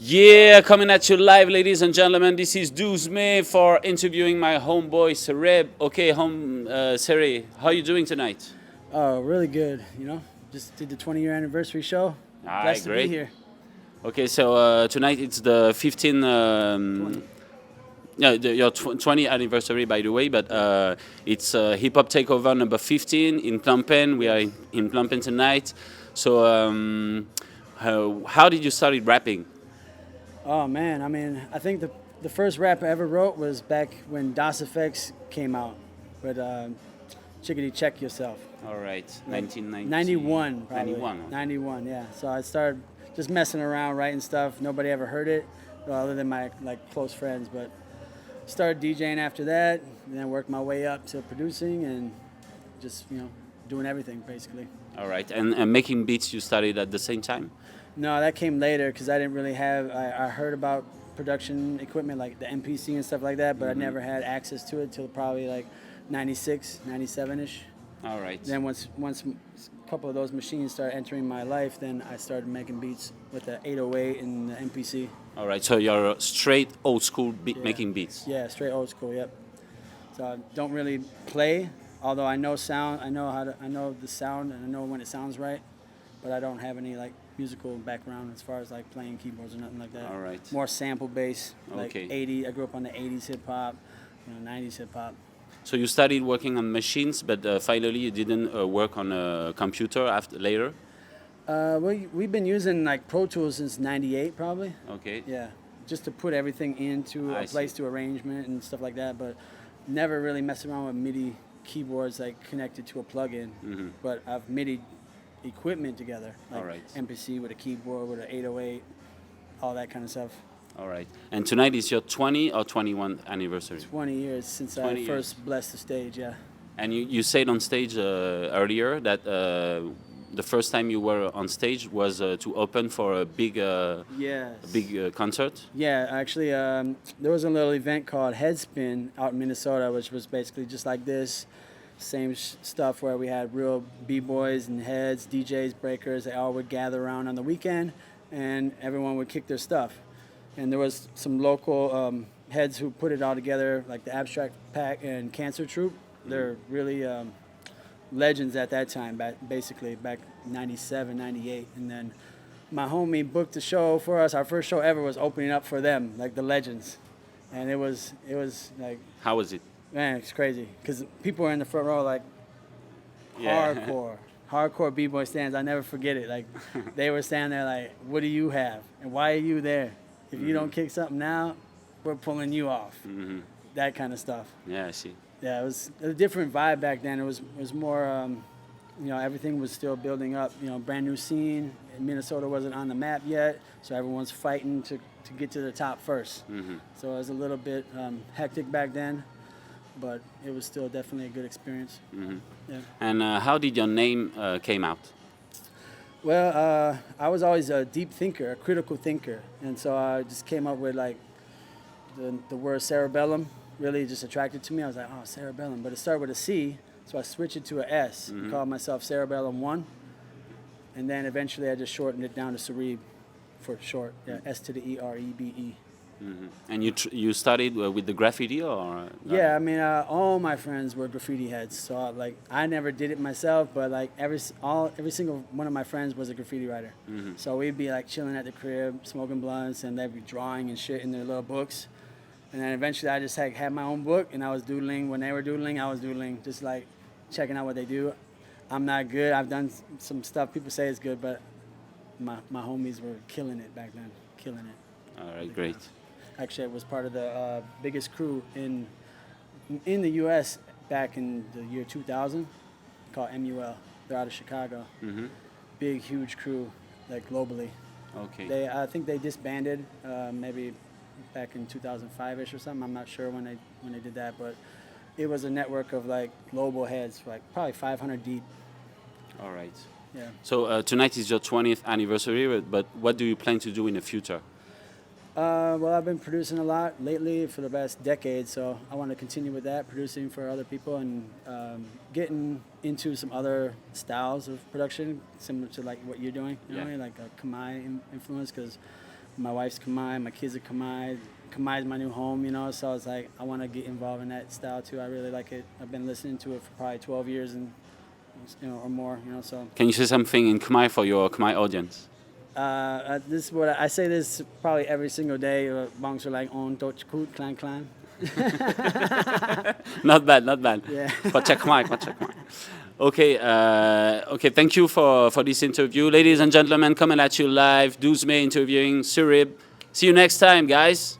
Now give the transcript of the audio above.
Yeah, coming at you live, ladies and gentlemen. This is 12 May for interviewing my homeboy Serebe. Okay, Serebe, how you doing tonight? Oh, really good. Just did the 20-year anniversary show. Alright, Blessed to be great. here. Okay, so tonight it's the 15, 20. yeah, your 20th anniversary, by the way. But it's Hip Hop Takeover number 15 in Phnom Penh. We are in Phnom Penh tonight. So, how did you start rapping? Oh man, I think the first rap I ever wrote was back when DOS Effects came out, with Chickadee Check Yourself. All right, Like 1990. 91 probably. 91. 91, yeah. So I started just messing around writing stuff. Nobody ever heard it, other than my close friends. But started DJing after that, and then worked my way up to producing and just doing everything basically. All right, and making beats you started at the same time? No, that came later because I didn't really have. I heard about production equipment like the MPC and stuff like that, but I never had access to it till probably like 96, 97-ish. All right. Then once a couple of those machines started entering my life, then I started making beats with the 808 and the MPC. All right, so you're straight old school making beats. Yeah, straight old school. Yep. So I don't really play, although I know sound. I know the sound, and I know when it sounds right, but I don't have any musical background as far as playing keyboards or nothing like that. All right. More sample based, Okay. 80. I grew up on the 80s hip hop, 90s hip hop. So you started working on machines, but finally you didn't work on a computer after later. We've been using Pro Tools since '98 probably. Okay. Yeah, just to put everything into a place to arrangement and stuff like that, but never really messed around with MIDI keyboards connected to a plug-in. But I've MIDI equipment together, All right. MPC with a keyboard, with an 808, all that kind of stuff. All right. And tonight is your 20 or 21 anniversary. 20 years since 20 I years. first blessed the stage, yeah. And you said on stage earlier that the first time you were on stage was to open for a big Yes. concert. Yeah, actually, there was a little event called Headspin out in Minnesota, which was basically just like this. Same stuff where we had real b-boys and heads, DJs, breakers. They all would gather around on the weekend, and everyone would kick their stuff. And there was some local heads who put it all together, like the Abstract Pack and Cancer Troop. They're really legends at that time, basically back 97, 98. And then my homie booked the show for us. Our first show ever was opening up for them, the legends. And it was How was it? man, it's crazy because people were in the front row Yeah. hardcore b-boy stands. I never forget it. They were standing there what do you have and why are you there? If you don't kick something now, we're pulling you off. That kind of stuff. Yeah, I see. Yeah, it was a different vibe back then. It was more, everything was still building up. Brand new scene. Minnesota wasn't on the map yet, so everyone's fighting to get to the top first. So it was a little bit hectic back then, but it was still definitely a good experience. Yeah. And how did your name came out? Well, I was always a deep thinker, a critical thinker, and so I just came up with the word cerebellum. Really just attracted to me. I was like, oh, cerebellum, but it started with a C, so I switched it to a S. Called myself Cerebellum 1, and then eventually I just shortened it down to Serebe for short. Yeah, S to the E-R-E-B-E. And you started with the graffiti or? Yeah, all my friends were graffiti heads. So I never did it myself, but every single one of my friends was a graffiti writer. So we'd be chilling at the crib, smoking blunts, and they'd be drawing and shit in their little books. And then eventually I just had my own book, and I was doodling. When they were doodling, I was doodling, just checking out what they do. I'm not good. I've done some stuff people say is good, but my homies were killing it back then, killing it. All right, great. Actually, I was part of the biggest crew in the U.S. back in the year 2000, called MUL. They're out of Chicago. Big, huge crew, globally. Okay. I think they disbanded maybe back in 2005-ish or something. I'm not sure when they did that, but it was a network of global heads, probably 500 deep. All right. Yeah. So tonight is your 20th anniversary, but what do you plan to do in the future? Well, I've been producing a lot lately for the past decade, so I want to continue with that, producing for other people and getting into some other styles of production, similar to what you're doing, you know what I mean? Like a Khmer influence, because My wife's Khmer, my kids are Khmer. Khmer is my new home, you know. So I was like, I want to get involved in that style too. I really like it. I've been listening to it for probably 12 years and or more, you know. So. Can you say something in Khmer for your Khmer audience? This is what I say. This probably every single day. Bongs are like on toch kut clan clan. Not bad, not bad. Yeah. Pacha Khmer, Pacha Khmer. Okay, okay. Thank you for this interview, ladies and gentlemen. Coming at you live, 12 May interviewing Serebe. See you next time, guys.